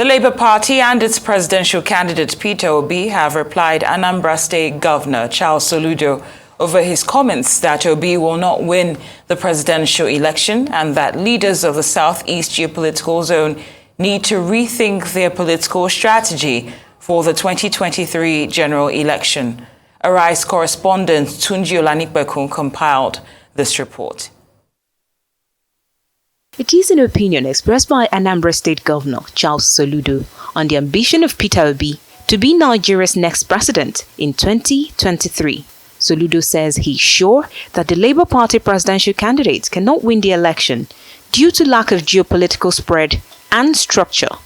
The Labour Party and its presidential candidate Peter Obi have replied Anambra State Governor Charles Soludo over his comments that Obi will not win the presidential election and that leaders of the Southeast geopolitical zone need to rethink their political strategy for the 2023 general election. Arise correspondent Tunji Olanipekun compiled this report. It is an opinion expressed by Anambra State Governor Charles Soludo on the ambition of Peter Obi to be Nigeria's next president in 2023. Soludo says he's sure that the Labour Party presidential candidate cannot win the election due to lack of geopolitical spread and structure.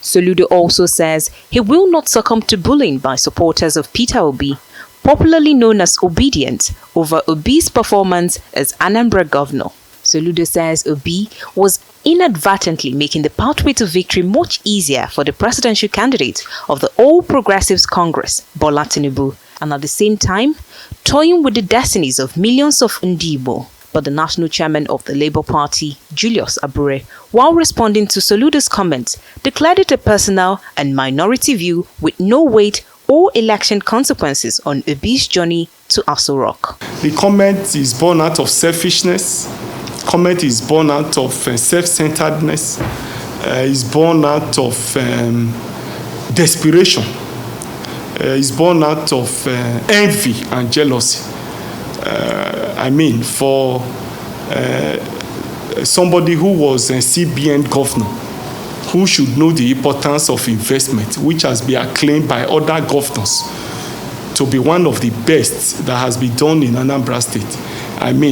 Soludo also says he will not succumb to bullying by supporters of Peter Obi, popularly known as Obidents, over Obi's performance as Anambra governor. Soludo says Obi was inadvertently making the pathway to victory much easier for the presidential candidate of the All Progressives Congress, Bola Tinubu, and at the same time, toying with the destinies of millions of Ndi. But the national chairman of the Labour Party, Julius Abure, while responding to Soludo's comments, declared it a personal and minority view with no weight or election consequences on Obi's journey to Aso Rock. The comment is born out of selfishness. Comment is born out of self-centeredness. Is born out of desperation. Is born out of envy and jealousy. For somebody who was a CBN governor, who should know the importance of investment, which has been acclaimed by other governors to be one of the best that has been done in Anambra State.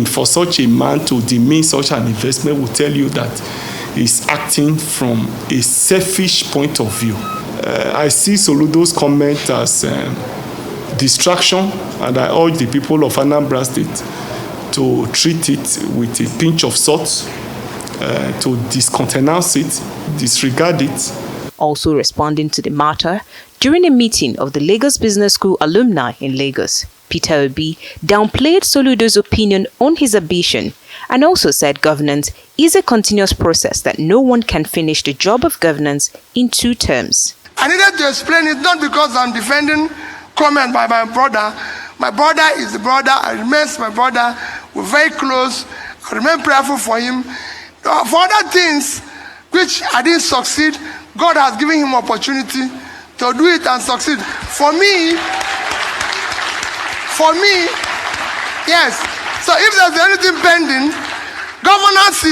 For such a man to demean such an investment will tell you that he's acting from a selfish point of view. I see Soludo's comment as distraction, and I urge the people of Anambra State to treat it with a pinch of salt, to discountenance it, disregard it. Also responding to the matter, during a meeting of the Lagos Business School alumni in Lagos, Peter Obi downplayed Soludo's opinion on his ambition and also said governance is a continuous process that no one can finish the job of governance in 2 terms. I needed to explain it not because I'm defending comment by my brother. My brother is the brother. I remain my brother. We're very close. I remain prayerful for him. For other things which I didn't succeed, God has given him opportunity to do it and succeed. For me, yes. So if there's anything pending, governance,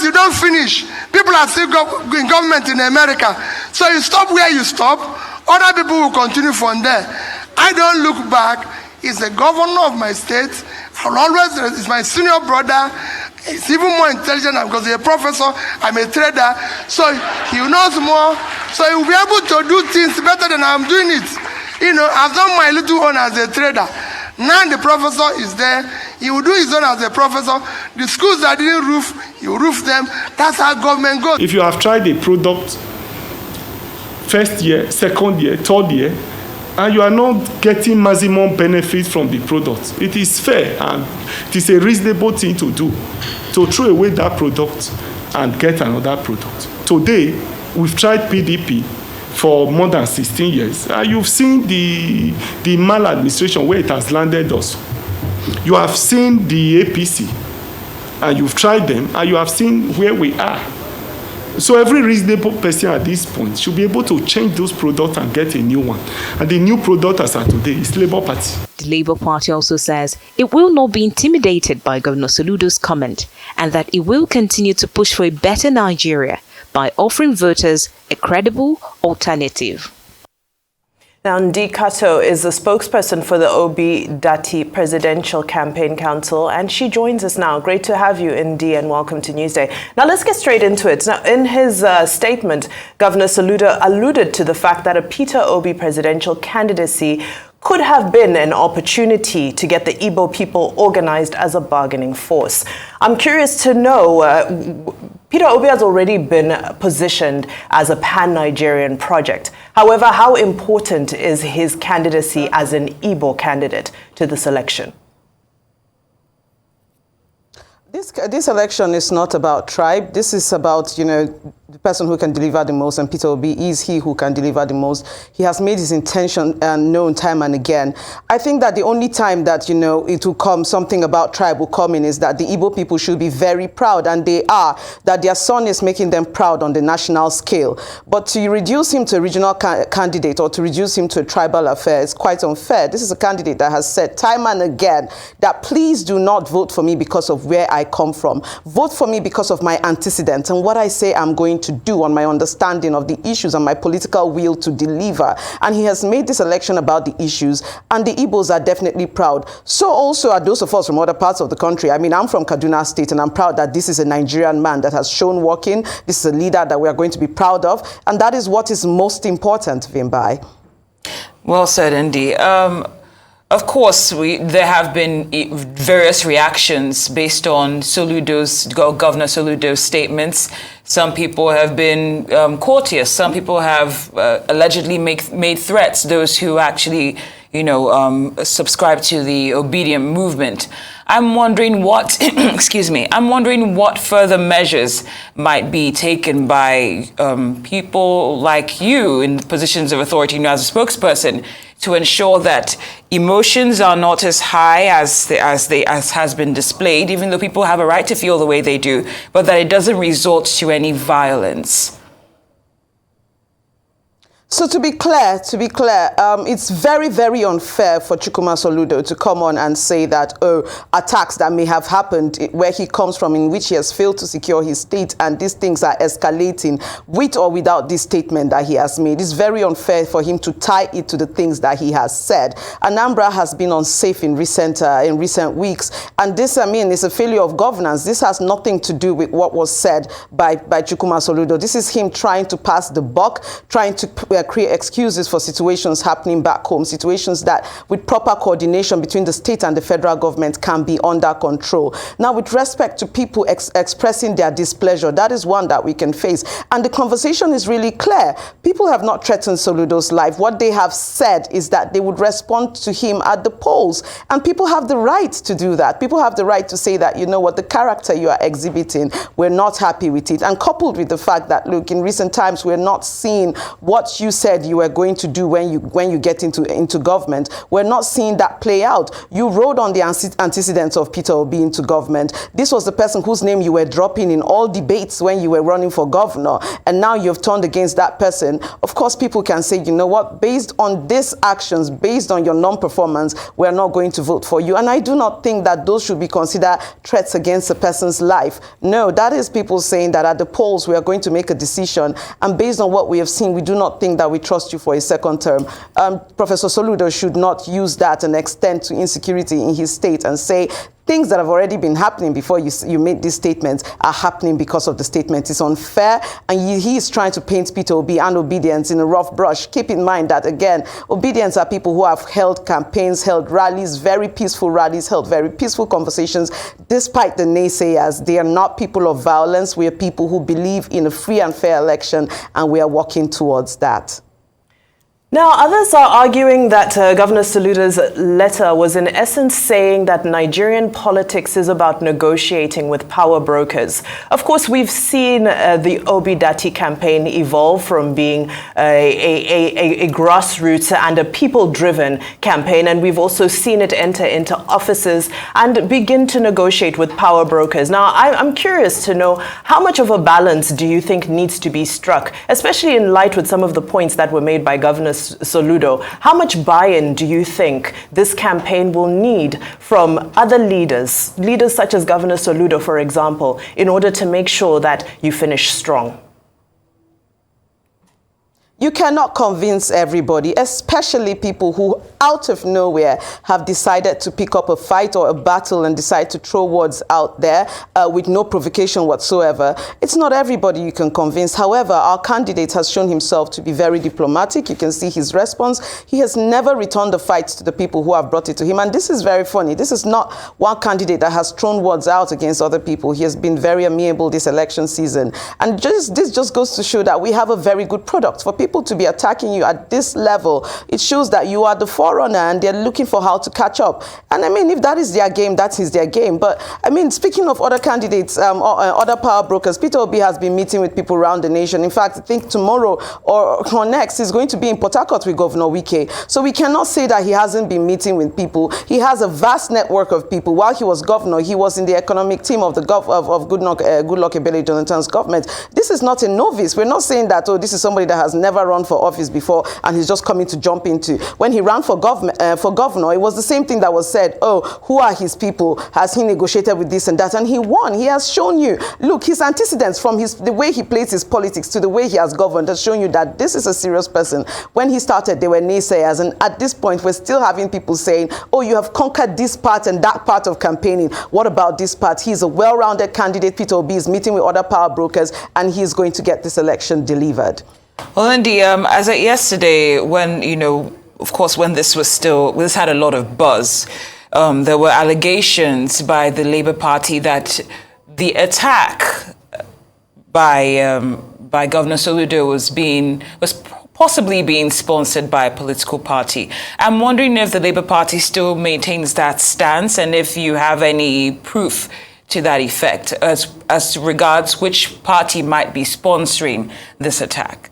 you don't finish. People are still in government in America. So you stop where you stop, other people will continue from there. I don't look back. He's the governor of my state. He's my senior brother. He's even more intelligent because he's a professor. I'm a trader. So he knows more. So he will be able to do things better than I'm doing it. I've done my little own as a trader. Now the professor is there. He will do his own as a professor. The schools that didn't roof, he will roof them. That's how government goes. If you have tried a product first year, second year, third year, and you are not getting maximum benefit from the product, it is fair and it is a reasonable thing to do, to throw away that product and get another product. Today, we've tried PDP for more than 16 years. You've seen the maladministration where it has landed us. You have seen the APC, and you've tried them, and you have seen where we are. So every reasonable person at this point should be able to change those products and get a new one. And the new product as of today is Labour Party. The Labour Party also says it will not be intimidated by Governor Soludo's comment and that it will continue to push for a better Nigeria by offering voters a credible alternative. Now, Ndi Kato is the spokesperson for the Obi-Datti Presidential Campaign Council, and she joins us now. Great to have you, Ndi, and welcome to Newsday. Now, let's get straight into it. Now, in his statement, Governor Soludo alluded to the fact that a Peter Obi presidential candidacy could have been an opportunity to get the Igbo people organized as a bargaining force. I'm curious to know, Peter Obi has already been positioned as a pan-Nigerian project. However, how important is his candidacy as an Igbo candidate to this election? This election is not about tribe. This is about, the person who can deliver the most, and Peter Obi is he who can deliver the most. He has made his intention known time and again. I think that the only time that, it will come, something about tribe will come in, is that the Igbo people should be very proud, and they are, that their son is making them proud on the national scale. But to reduce him to a regional candidate or to reduce him to a tribal affair is quite unfair. This is a candidate that has said time and again that please do not vote for me because of where I come from. Vote for me because of my antecedents and what I say I'm going to do, on my understanding of the issues and my political will to deliver. And he has made this election about the issues, and the Igbos are definitely proud. So also are those of us from other parts of the country. I mean, I'm from Kaduna State, and I'm proud that this is a Nigerian man that has shown working. This is a leader that we are going to be proud of, and that is what is most important, Vimbai. Well said, Ndi. Of course, there have been various reactions based on Governor Soludo's statements. Some people have been courteous. Some people have allegedly made threats, those who actually, subscribe to the obedient movement. I'm wondering what, I'm wondering what further measures might be taken by people like you in positions of authority, as a spokesperson, to ensure that emotions are not as high as has been displayed, even though people have a right to feel the way they do, but that it doesn't resort to any violence. So to be clear, it's very, very unfair for Chukwuma Soludo to come on and say that, attacks that may have happened where he comes from, in which he has failed to secure his state, and these things are escalating with or without this statement that he has made. It's very unfair for him to tie it to the things that he has said. Anambra has been unsafe in recent weeks, and this, is a failure of governance. This has nothing to do with what was said by Chukwuma Soludo. This is him trying to pass the buck, trying to create excuses for situations happening back home, situations that with proper coordination between the state and the federal government can be under control. Now, with respect to people expressing their displeasure, that is one that we can face. And the conversation is really clear. People have not threatened Soludo's life. What they have said is that they would respond to him at the polls. And people have the right to do that. People have the right to say that, the character you are exhibiting, we're not happy with it. And coupled with the fact that, look, in recent times, we're not seeing what you said you were going to do when you get into government. We're not seeing that play out. You rode on the antecedents of Peter Obi into government. This was the person whose name you were dropping in all debates when you were running for governor, and now you've turned against that person. Of course, people can say, you know what, based on these actions, based on your non-performance, we're not going to vote for you. And I do not think that those should be considered threats against a person's life. No, that is people saying that at the polls we are going to make a decision, and based on what we have seen, we do not think that we trust you for a second term. Professor Soludo should not use that and extend to insecurity in his state and say things that have already been happening before you made these statements are happening because of the statement. It's unfair, and he is trying to paint Peter Obi and Obidents in a rough brush. Keep in mind that, again, Obidents are people who have held campaigns, held rallies, very peaceful rallies, held very peaceful conversations. Despite the naysayers, they are not people of violence. We are people who believe in a free and fair election, and we are working towards that. Now, others are arguing that Governor Soludo's letter was in essence saying that Nigerian politics is about negotiating with power brokers. Of course, we've seen the Obi-Datti campaign evolve from being a grassroots and a people-driven campaign, and we've also seen it enter into offices and begin to negotiate with power brokers. Now, I'm curious to know, how much of a balance do you think needs to be struck, especially in light with some of the points that were made by Governor Soludo? How much buy-in do you think this campaign will need from other leaders such as Governor Soludo, for example, in order to make sure that you finish strong? You cannot convince everybody, especially people who out of nowhere have decided to pick up a fight or a battle and decide to throw words out there with no provocation whatsoever. It's not everybody you can convince. However, our candidate has shown himself to be very diplomatic. You can see his response. He has never returned the fight to the people who have brought it to him. And this is very funny. This is not one candidate that has thrown words out against other people. He has been very amiable this election season. And this just goes to show that we have a very good product for people people to be attacking you at this level, it shows that you are the forerunner and they're looking for how to catch up. And I mean, if that is their game, that is their game. But I mean, speaking of other candidates, other power brokers, Peter Obi has been meeting with people around the nation. In fact, I think tomorrow or next is going to be in Port Harcourt with Governor Wike. So we cannot say that he hasn't been meeting with people. He has a vast network of people. While he was governor, he was in the economic team of the Goodluck Ebele Jonathan's government. This is not a novice. We're not saying that, oh, this is somebody that has never run for office before and he's just coming to jump into. When he ran for governor, it was the same thing that was said, oh, who are his people? Has he negotiated with this and that? And he won. He has shown you, look, his antecedents from the way he plays his politics to the way he has governed has shown you that this is a serious person. When he started, they were naysayers. And at this point, we're still having people saying, oh, you have conquered this part and that part of campaigning. What about this part? He's a well-rounded candidate. Peter Obi is meeting with other power brokers, and he's going to get this election delivered. Well, Ndi, as of yesterday, when, of course, when this had a lot of buzz, there were allegations by the Labour Party that the attack by Governor Soludo was possibly being sponsored by a political party. I'm wondering if the Labour Party still maintains that stance and if you have any proof to that effect as regards which party might be sponsoring this attack.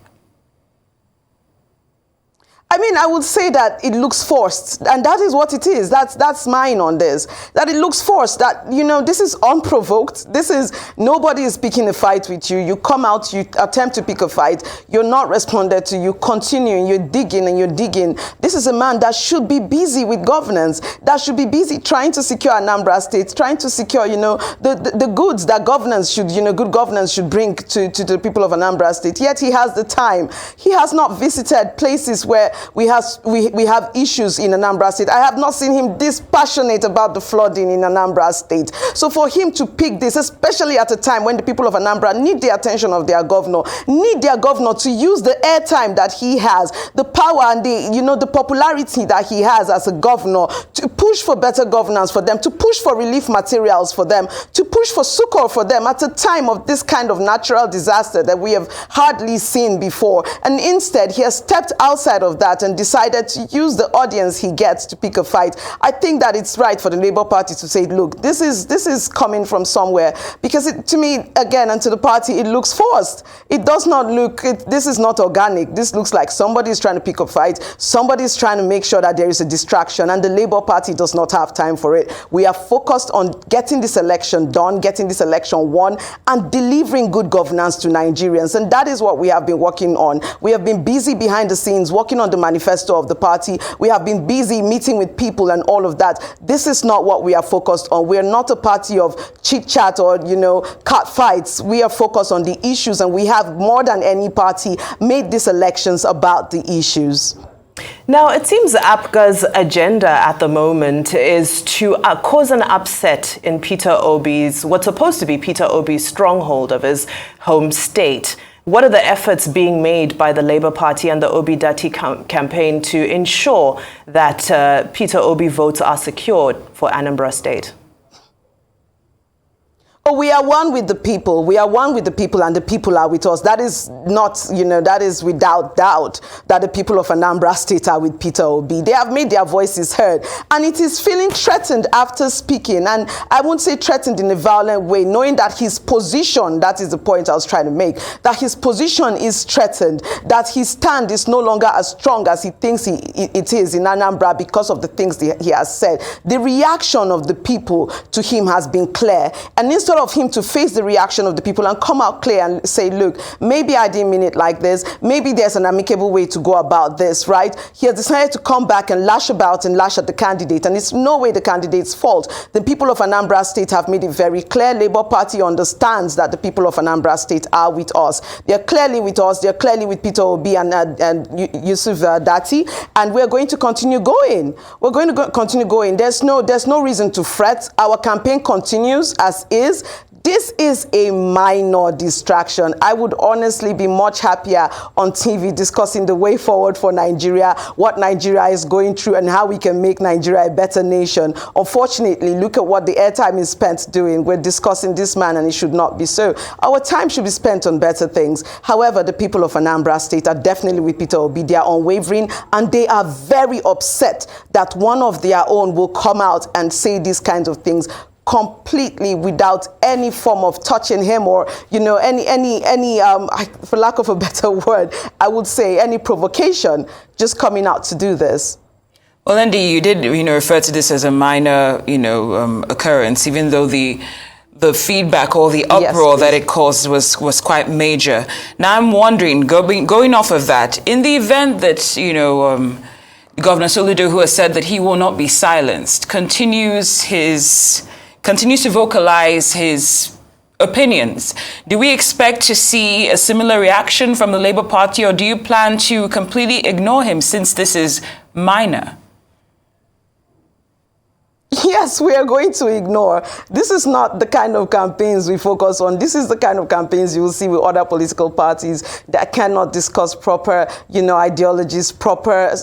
I mean, I would say that it looks forced, and that is what it is. That's mine on this. That it looks forced, that, this is unprovoked. This is, nobody is picking a fight with you. You come out, you attempt to pick a fight. You're not responded to. You continue, and you're digging and you're digging. This is a man that should be busy with governance, that should be busy trying to secure Anambra State, trying to secure, the goods that governance should, good governance should bring to the people of Anambra State. Yet he has the time. He has not visited places where we have issues in Anambra State. I have not seen him this passionate about the flooding in Anambra State. So for him to pick this, especially at a time when the people of Anambra need the attention of their governor, need their governor to use the airtime that he has, the power and the popularity that he has as a governor, to push for better governance for them, to push for relief materials for them, to push for succor for them at a time of this kind of natural disaster that we have hardly seen before. And instead, he has stepped outside of that and decided to use the audience he gets to pick a fight. I think that it's right for the Labour Party to say, look, this is coming from somewhere, because to me, again, and to the party, it looks forced. It does not look, this is not organic. This looks like somebody is trying to pick a fight. Somebody is trying to make sure that there is a distraction, and the Labour Party does not have time for it. We are focused on getting this election done, getting this election won, and delivering good governance to Nigerians. And that is what we have been working on. We have been busy behind the scenes, working on the manifesto of the party. We have been busy meeting with people and all of that. This is not what we are focused on. We are not a party of chit-chat or, cat fights. We are focused on the issues, and we have, more than any party, made these elections about the issues. Now, it seems APGA's agenda at the moment is to cause an upset in what's supposed to be Peter Obi's stronghold of his home state. What are the efforts being made by the Labour Party and the Obi-Datti campaign to ensure that Peter Obi votes are secured for Anambra State? Oh, we are one with the people. We are one with the people, and the people are with us. That is not, that is without doubt that the people of Anambra State are with Peter Obi. They have made their voices heard, and it is feeling threatened after speaking. And I won't say threatened in a violent way, knowing that his position, that is the point I was trying to make, that his position is threatened, that his stand is no longer as strong as he thinks it is in Anambra because of the things he has said. The reaction of the people to him has been clear, and instead of him to face the reaction of the people and come out clear and say, look, maybe I didn't mean it like this, maybe there's an amicable way to go about this, right? He has decided to come back and lash about and lash at the candidate, and it's no way the candidate's fault. The people of Anambra State have made it very clear. Labour Party understands that the people of Anambra State are with us. They're clearly with us. They're clearly with Peter Obi and Yusuf Datti, and we're going to continue going. We're going to continue going. There's no reason to fret. Our campaign continues as is. This is a minor distraction. I would honestly be much happier on TV discussing the way forward for Nigeria, what Nigeria is going through, and how we can make Nigeria a better nation. Unfortunately, look at what the airtime is spent doing. We're discussing this man, and it should not be so. Our time should be spent on better things. However, the people of Anambra State are definitely with Peter Obi. They are unwavering, and they are very upset that one of their own will come out and say these kinds of things completely without any form of touching him, or any for lack of a better word, I would say any provocation, just coming out to do this. Well, Ndi, you did refer to this as a minor occurrence, even though the feedback or the uproar that it caused was quite major. Now I'm wondering, going off of that, in the event that Governor Soludo, who has said that he will not be silenced, continues to vocalize his opinions, do we expect to see a similar reaction from the Labour Party, or do you plan to completely ignore him since this is minor? Yes, we are going to ignore. This is not the kind of campaigns we focus on. This is the kind of campaigns you will see with other political parties that cannot discuss proper, ideologies, proper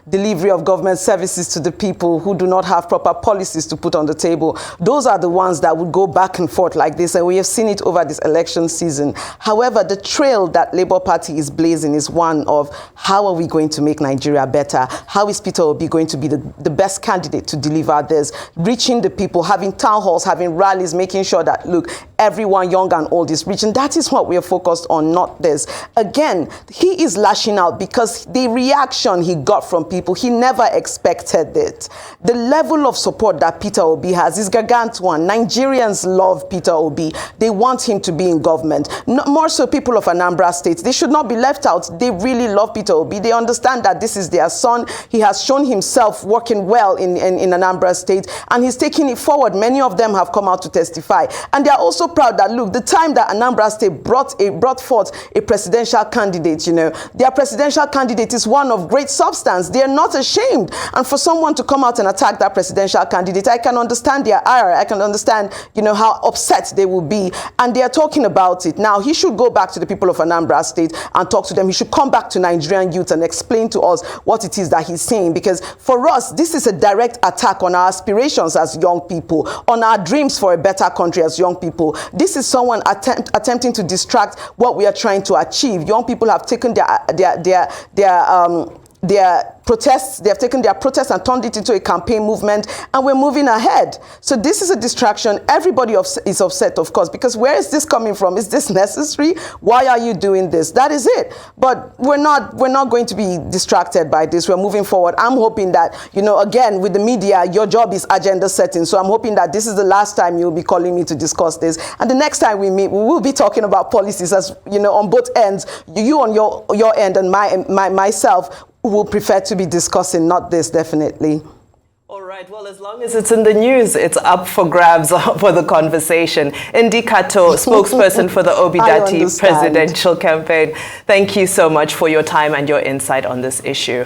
delivery of government services to the people, who do not have proper policies to put on the table. Those are the ones that would go back and forth like this, and we have seen it over this election season. However, the trail that Labour Party is blazing is one of how are we going to make Nigeria better? How is Peter Obi going to be the best candidate to deliver this, reaching the people, having town halls, having rallies, making sure that, look, everyone young and old is reaching. That is what we are focused on, not this. Again, he is lashing out because the reaction he got from people, he never expected it. The level of support that Peter Obi has is gargantuan. Nigerians love Peter Obi. They want him to be in government. More so people of Anambra State. They should not be left out. They really love Peter Obi. They understand that this is their son. He has shown himself working well in Anambra State, and he's taking it forward. Many of them have come out to testify, and they are also proud that, look, the time that Anambra State brought forth a presidential candidate, their presidential candidate is one of great substance. They are not ashamed, and for someone to come out and attack that presidential candidate, I can understand their ire. I can understand, how upset they will be, and they are talking about it. Now, he should go back to the people of Anambra State and talk to them. He should come back to Nigerian youth and explain to us what it is that he's saying, because for us, this is a direct attack on our aspirations as young people, on our dreams for a better country as young people. This is someone attempting to distract what we are trying to achieve. Young people have taken their protests, they have taken their protests and turned it into a campaign movement, and we're moving ahead. So this is a distraction. Everybody is upset, of course, because where is this coming from? Is this necessary? Why are you doing this? That is it. But we're not going to be distracted by this. We're moving forward. I'm hoping that, again, with the media, your job is agenda setting. So I'm hoping that this is the last time you'll be calling me to discuss this. And the next time we meet, we will be talking about policies, as on both ends. You on your end, and myself will prefer to be discussing, not this, definitely. All right, well, as long as it's in the news, it's up for grabs for the conversation. Ndi Kato, spokesperson for the Obi-Datti Presidential Campaign. Thank you so much for your time and your insight on this issue.